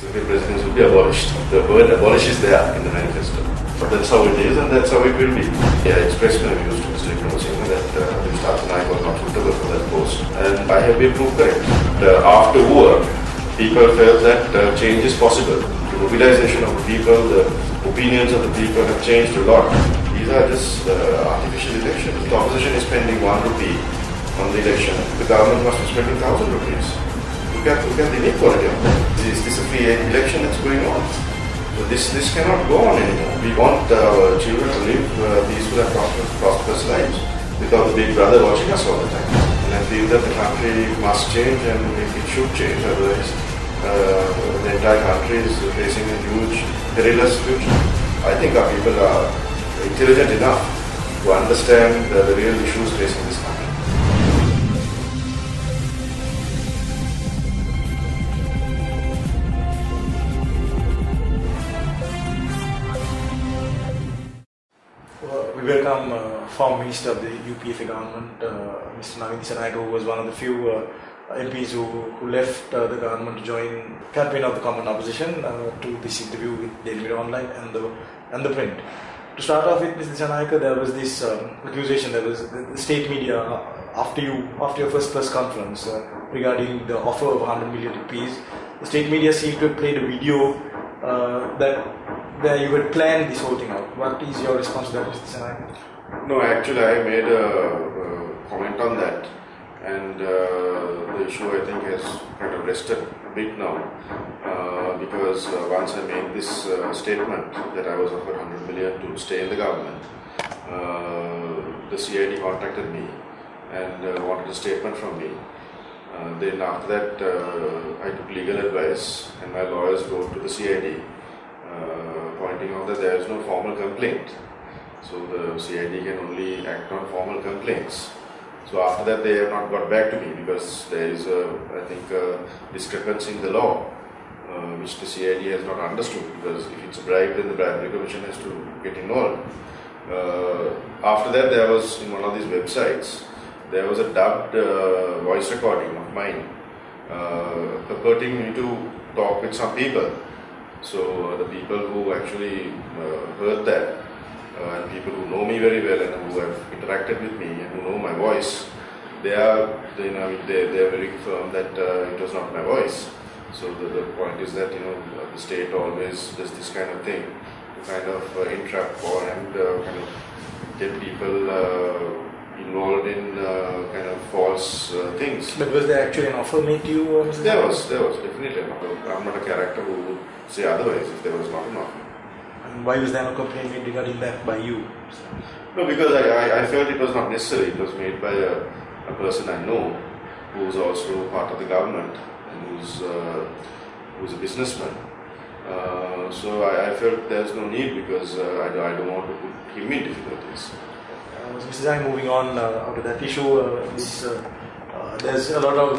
executive presidents will be abolished. The word abolish is there in the manifesto. But that's how it is and that's how it will be. I expressed my views to Mr. Navin that Minister Dissanayake was not suitable for that post. And I have been proved correct. After war, people felt that change is possible. The mobilization of the people, the opinions of the people have changed a lot. These are just artificial elections. The opposition is spending 1 rupee on the election. The government must be spending 1,000 rupees. Look at the inequality of that. Is this a free election that's going on? So this cannot go on anymore. We want our children to live peaceful and prosperous lives without the big brother watching us all the time. And I feel that the country must change and it should change. Otherwise, the entire country is facing a huge, perilous future. I think our people are intelligent enough to understand the real issues facing this country. We welcome former Minister of the UPFA government, Mr. Navin Dissanayake, who was one of the few MPs who left the government to join campaign of the common opposition to this interview with Daily Mirror Online and the print. To start off with, Mr. Dissanayake, there was this accusation. There was the state media after your first press conference regarding the offer of 100 million rupees. The state media seemed to have played a video where you had planned this whole thing out. What is your response to that, Mr. Dissanayake? No, actually I made a comment on that, and the issue I think has kind of rested a bit now because once I made this statement that I was offered 100 million to stay in the government, the CID contacted me and wanted a statement from me. Then after that I took legal advice and my lawyers wrote to the CID pointing out that there is no formal complaint. So the CID can only act on formal complaints. So after that they have not got back to me because there is I think a discrepancy in the law which the CID has not understood, because if it's a bribe then the bribery commission has to get involved. After that there was, in one of these websites, there was a dubbed voice recording of mine purporting me to talk with some people. So the people who actually heard that and people who know me very well and who have interacted with me and who know my voice, they are very firm that it was not my voice. So the point is that the state always does this kind of thing to kind of entrap and kind of get people involved in kind of false things. But was there actually an offer made to you? There was definitely an offer. I'm not a character who would say otherwise if there was not an offer. And why was there no complaint made regarding that by you? No, because I felt it was not necessary. It was made by a person I know who is also part of the government and who's a businessman. So I felt there's no need because I don't want to put him in difficulties. Mr. Zhang, moving on out of that issue, there's a lot of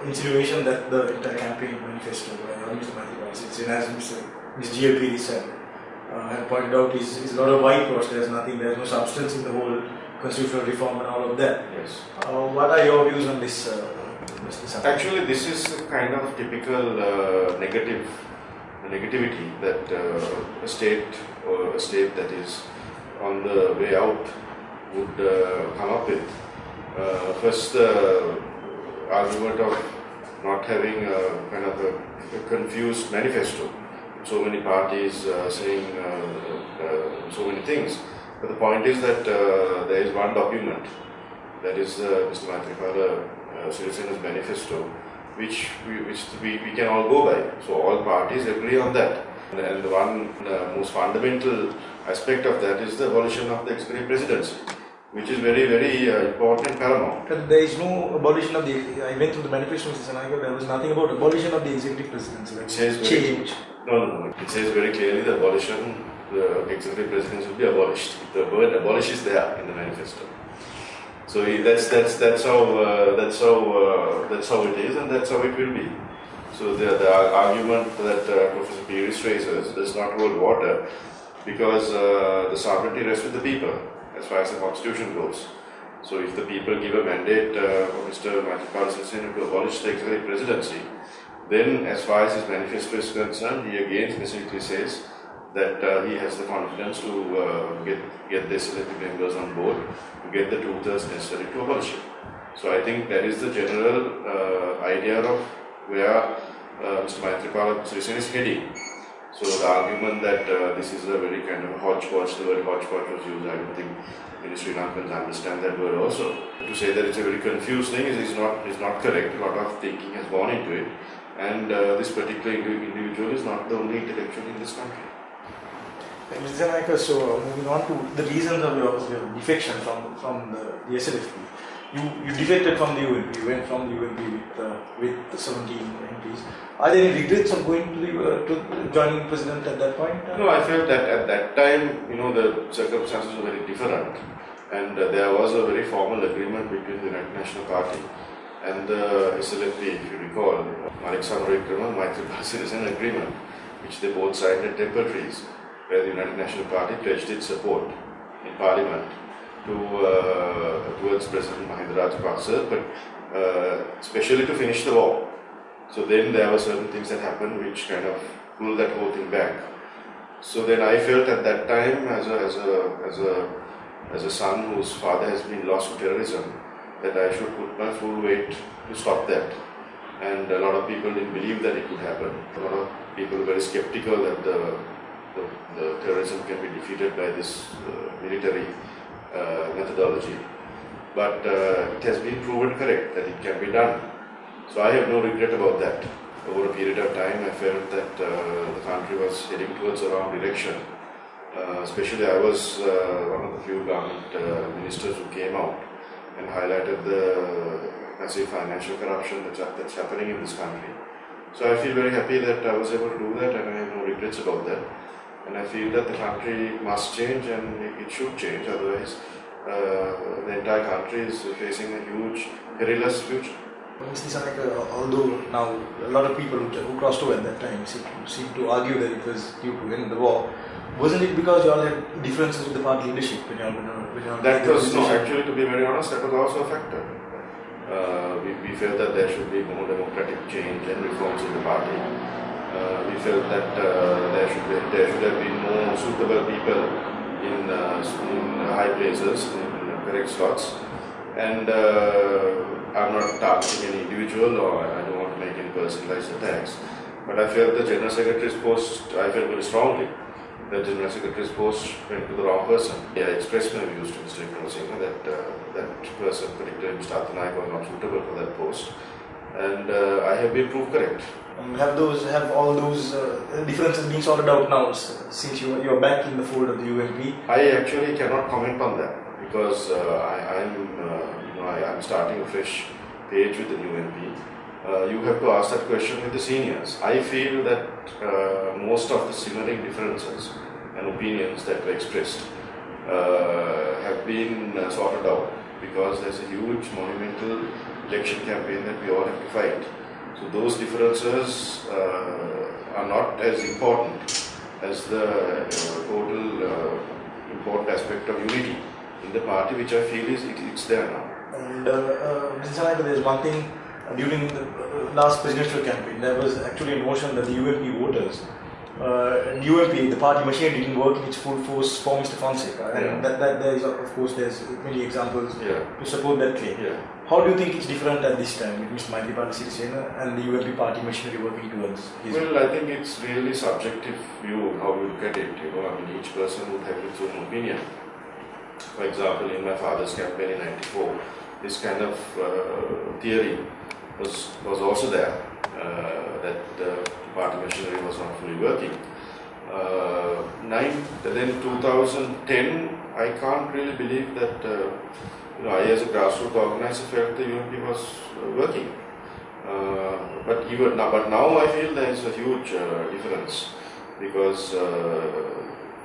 insinuation that the entire campaign manifesto by Mr. Maithriapala Sirisena, as Ms. GLP said, had pointed out, is a lot of whitewash. There's no substance in the whole constitutional reform and all of that. Yes. What are your views on this, Mr. Zhang? Actually, this is a kind of typical negativity that a state that is on the way out would come up with. First, the argument of not having a kind of a confused manifesto. So many parties saying so many things. But the point is that there is one document, that is Mr. Maithriapala Sirisena's manifesto, which we can all go by. So all parties agree on that. And the one most fundamental aspect of that is the abolition of the executive presidency, which is very, very important and paramount. But there is no abolition of the. I went through the manifesto, Mr. Dissanayake. There was nothing about abolition of the executive presidency. It says change. No. It says very clearly the abolition, the executive presidency will be abolished. The word abolish is there in the manifesto. So that's how it is, and that's how it will be. So the argument that Professor Pieris raises does not hold water, because the sovereignty rests with the people as far as the constitution goes. So if the people give a mandate for Mr. Maithriapala Sirisena to abolish the executive presidency, Then, as far as his manifesto is concerned, he again specifically says that he has the confidence to get the SLP members on board to get the 2/3 necessary to abolish it. So I think that is the general idea of where Mr. Maithriapala Sirisena is heading. So the argument that this is a very kind of hodgepodge, the word hodgepodge was used, I don't think Ministry Navin understand that word also. To say that it's a very confused thing is not correct. A lot of thinking has gone into it, and this particular individual is not the only intellectual in this country. Mr. Dissanayake, so moving on to the reasons of your defection from the SLFP. You defected from the UNP, you went from the UNP with 17 MPs. Are there any regrets of going to joining President at that point? No, I felt that at that time, the circumstances were very different, and there was a very formal agreement between the United National Party and the SLFP, if you recall, Maithriapala Sirisena agreement, which they both signed at Temple-Trees, where the United National Party pledged its support in Parliament towards President Maithriapala, but especially to finish the war. So then there were certain things that happened which kind of pulled that whole thing back. So then I felt at that time, as a son whose father has been lost to terrorism, that I should put my full weight to stop that. And a lot of people didn't believe that it could happen. A lot of people were very skeptical that the terrorism can be defeated by this military methodology. But it has been proven correct that it can be done. So I have no regret about that. Over a period of time, I felt that the country was heading towards the wrong direction. Especially I was one of the few government ministers who came out and highlighted the massive financial corruption that's happening in this country. So I feel very happy that I was able to do that, and I have no regrets about that. And I feel that the country must change, and it should change, otherwise the entire country is facing a huge perilous future. Mr. Dissanayake, although now a lot of people who crossed over at that time seem to argue that it was due to end the war, wasn't it because you all had differences with the party leadership when you all That was, no, actually, to be very honest, that was also a factor. We felt that there should be more democratic change and reforms in the party. We felt that there should have been more suitable people in high places, in correct slots. And I'm not targeting any individual, or I don't want to make any personalized attacks. But I felt the General Secretary's post, I felt very strongly that the General Secretary's post went to the wrong person. I expressed my views to Mr. Dissanayake that that person, particularly Mr. Dissanayake, was not suitable for that post. And I have been proved correct. Have all those differences been sorted out now since you are back in the fold of the UNP? I actually cannot comment on that because I'm starting a fresh page with the new MP. You have to ask that question with the seniors. I feel that most of the simmering differences and opinions that were expressed have been sorted out because there's a huge monumental election campaign that we all have to fight. So those differences are not as important as the total important aspect of unity in the party, which I feel it's there now. And Dissanayake, there's one thing, during the last presidential campaign, there was actually a notion that the UNP voters, UNP, the party machine didn't work in its full force for Mr. Fonseca. And there is, of course, there's many examples to support that claim. Yeah. How do you think it's different at this time with Mr. Maithriapala Sirisena and the UNP party machinery working towards his? Well, I think it's really subjective view how you look at it. Each person would have its own opinion. For example, in my father's campaign in '94, this kind of theory was also there, that the party machinery was not fully working. Then 2010, I can't really believe that I as a grassroots organizer felt the UNP was working. But now I feel there is a huge difference because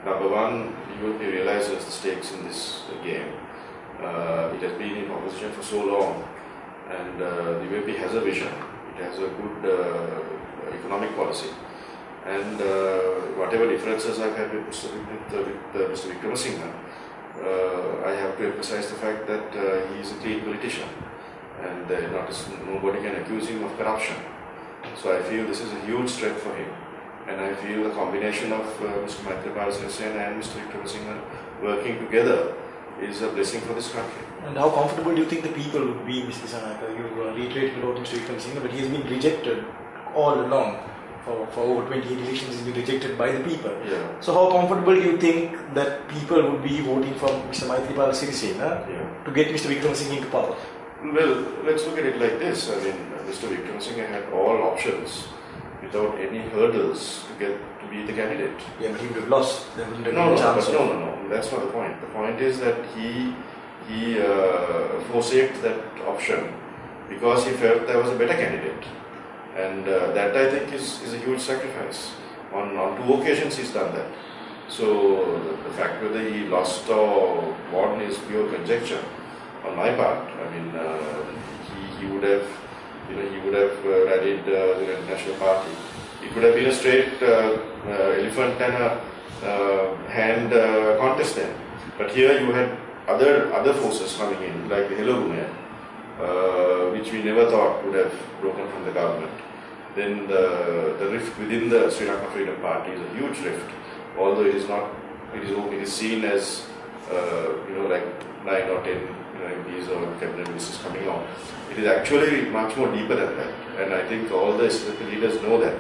number one, UNP realizes the stakes in this game. It has been in opposition for so long, and the UNP has a vision. It has a good economic policy, and whatever differences I've had with Mr. Vikramasinghe, I have to emphasize the fact that he is a clean politician, and nobody can accuse him of corruption. So I feel this is a huge strength for him. And I feel the combination of Mr. Maithriapala Sirisena and Mr. Dissanayake working together is a blessing for this country. And how comfortable do you think the people would be, Mr. Dissanayake? You reiterated about Mr. Dissanayake, but he has been rejected all along. For over 28 elections, he's been rejected by the people. Yeah. So how comfortable do you think that people would be voting for Mr. Maithriapala Sirisena to get Mr. Dissanayake into power? Well, let's look at it like this. I mean, Mr. Dissanayake had all options without any hurdles to get to be the candidate. Yeah, but he would have lost. There wouldn't have No, been a chance. no. That's not the point. The point is that he forsake that option because he felt there was a better candidate. And that I think is a huge sacrifice. On 2 occasions he's done that. So the fact whether he lost or won is pure conjecture on my part. I mean, he would have, he would have rallied the National Party. It would have been a straight elephant and a hand contest then. But here you had other forces coming in, like the Hello movement, which we never thought would have broken from the government. Then the rift within the Sri Lanka Freedom Party is a huge rift, although it is not. It is seen as like 9 or 10 MPs or cabinet ministers coming on. It is actually much more deeper than that, and I think all the leaders know that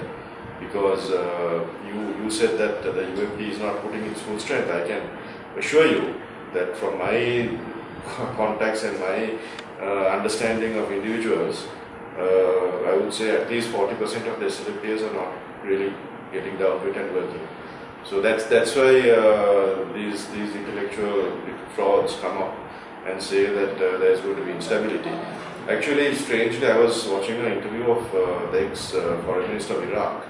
because you said that the UMP is not putting its full strength. I can assure you that from my contacts and my understanding of individuals, I would say at least 40% of the SLF players are not really getting down to it and working. So that's why these intellectual frauds come up and say that there's going to be instability. Actually, strangely, I was watching an interview of the ex-foreign minister of Iraq,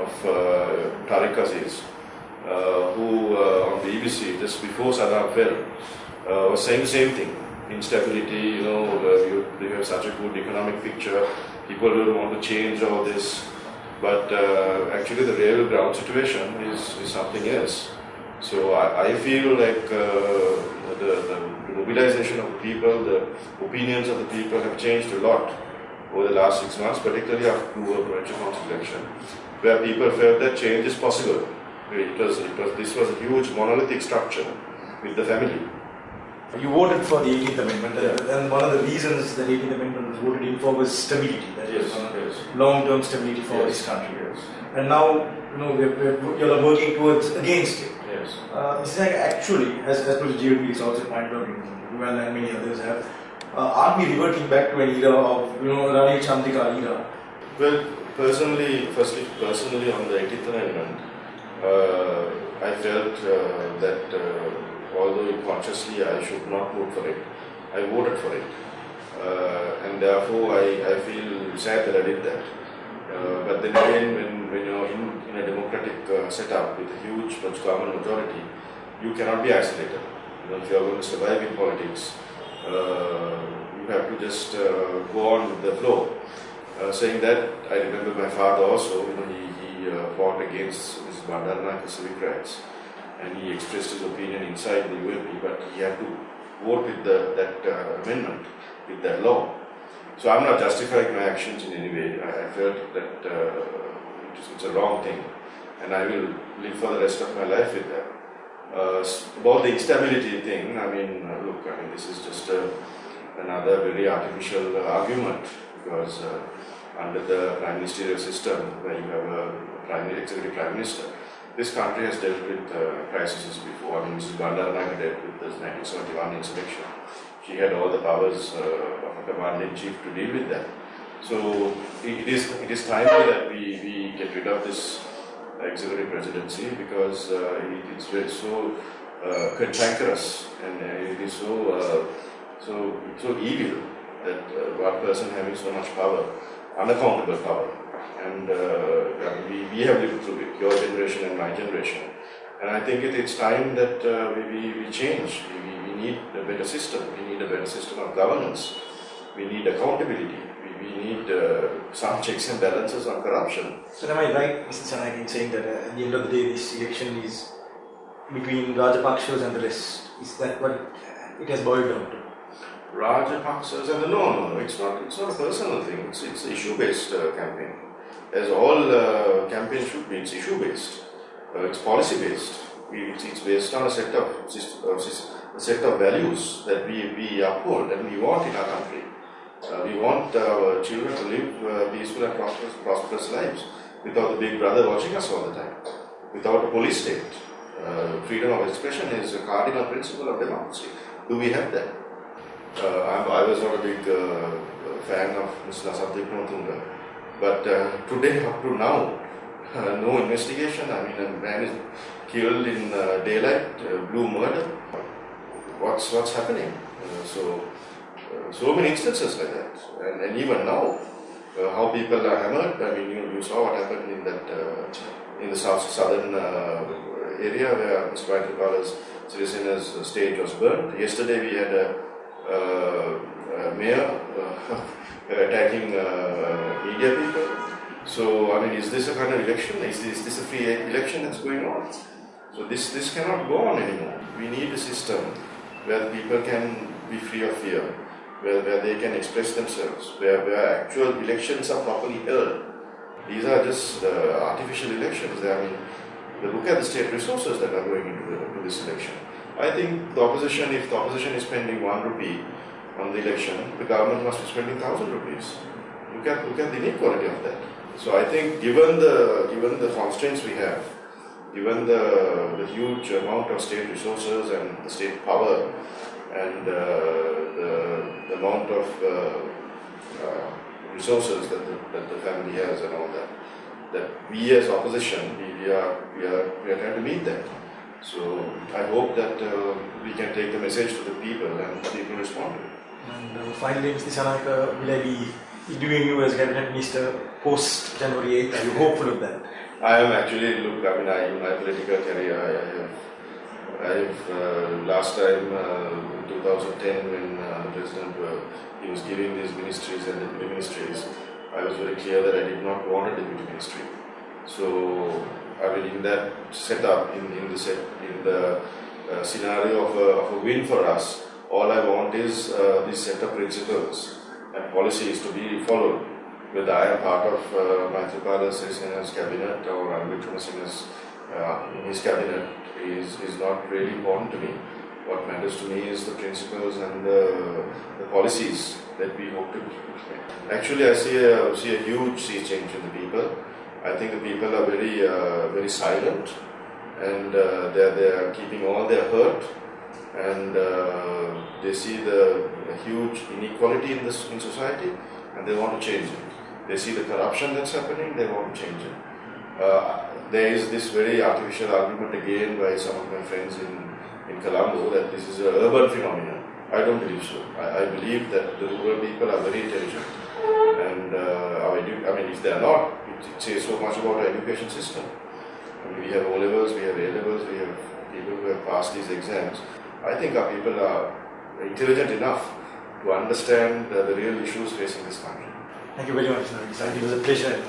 of Tariq Aziz, who on the BBC just before Saddam fell was saying the same thing. Instability, you have such a good economic picture, people don't want to change all this, but actually the real ground situation is something else. So I feel like the mobilization of the people, the opinions of the people have changed a lot over the last 6 months, particularly after the provincial council election, where people felt that change is possible. This was a huge monolithic structure with the family. You voted for the 18th Amendment, and one of the reasons the 18th Amendment was voted in for was stability, long-term stability for this country. Yes. And now, you are working towards against it. Yes. Actually, as per the GOP, it's also pointed out, well, and many others have, aren't we reverting back to an era of, Rani Chandrika era? Well, personally on the 18th Amendment, I felt that although unconsciously I should not vote for it, I voted for it. And therefore I feel sad that I did that. But then again, when you're in a democratic setup with a huge government majority, you cannot be isolated. If you are going to survive in politics, you have to just go on with the flow. Saying that, I remember my father also, he fought against this Bandaranaike civic rights, and he expressed his opinion inside the UMP, but he had to vote with that amendment, with that law. So I'm not justifying my actions in any way. I felt that it's a wrong thing, and I will live for the rest of my life with that. About the instability thing, this is just another very artificial argument, because under the prime ministerial system, where you have a executive prime minister, this country has dealt with crises before. Mrs. Bandaranaike dealt with the 1971 insurrection. She had all the powers of a commander-in-chief to deal with that. So it is timely that we get rid of this executive presidency, because it's very so cantankerous, and it is so evil that one person having so much power, unaccountable power. And we have lived through it, your generation and my generation. And I think it's time that we change. We need a better system. We need a better system of governance. We need accountability. We need some checks and balances on corruption. So am I right, Mr. Dissanayake, in saying that at the end of the day, this election is between Rajapakshas and the rest? Is that what it has boiled down to? Rajapakshas and no, it's not a personal thing. It's issue-based campaign. as all campaigns should be. It's issue based, it's policy based. It's based on a set of values that we uphold and we want in our country. We want our children to live peaceful and prosperous lives without the big brother watching us all the time, without a police state. Freedom of expression is a cardinal principle of democracy. Do we have that? I was not a big fan of Mr. Nasabdipnotunga, but today, up to now, no investigation. I mean, a man is killed in daylight, blue murder. What's happening? So many instances like that, and even now, how people are hammered. I mean, you saw what happened in that in the southern area where Mr. Maithriapala Sirisena's stage was burnt. Yesterday we had a mayor attacking media people. So, I mean, is this a kind of election? Is this a free election that's going on? So this cannot go on anymore. We need a system where people can be free of fear, where they can express themselves, where actual elections are properly held. These are just artificial elections. I mean, look at the state resources that are going into this election. I think the opposition, if the opposition is spending 1 rupee on the election, the government must be spending 1,000 rupees. Look at the inequality of that. So I think, given the constraints we have, given the huge amount of state resources and the state power, and the amount of resources that the family has and all that we as opposition, we are trying to meet that. So I hope that we can take the message to the people and people respond to it. And finally, Mr. Dissanayake, will I be interviewing you as Cabinet Minister post January 8th? Are you hopeful of that? I am actually, look, I mean, in my political career, I have last time, 2010, when the President he was giving these ministries and deputy ministries, I was very clear that I did not want a deputy ministry. So, I mean, in that setup, in the scenario of a win for us, all I want is this set of principles and policies to be followed. Whether I am part of Maithriapala Sirisena's cabinet or Vikramasinghe's in his cabinet is not really important to me. What matters to me is the principles and the policies that we hope to implement. Actually, I see a huge sea change in the people. I think the people are very silent, and they are keeping all their hurt, and they see the huge inequality in society, and they want to change it. They see the corruption that's happening, they want to change it. There is this very artificial argument again by some of my friends in Colombo that this is an urban phenomenon. I don't believe so. I believe that the rural people are very intelligent, and I mean, if they are not, it says so much about our education system. I mean, we have O-levels, we have A-levels, we have people who have passed these exams. I think our people are intelligent enough to understand the real issues facing this country. Thank you very much, Navin. It was a pleasure.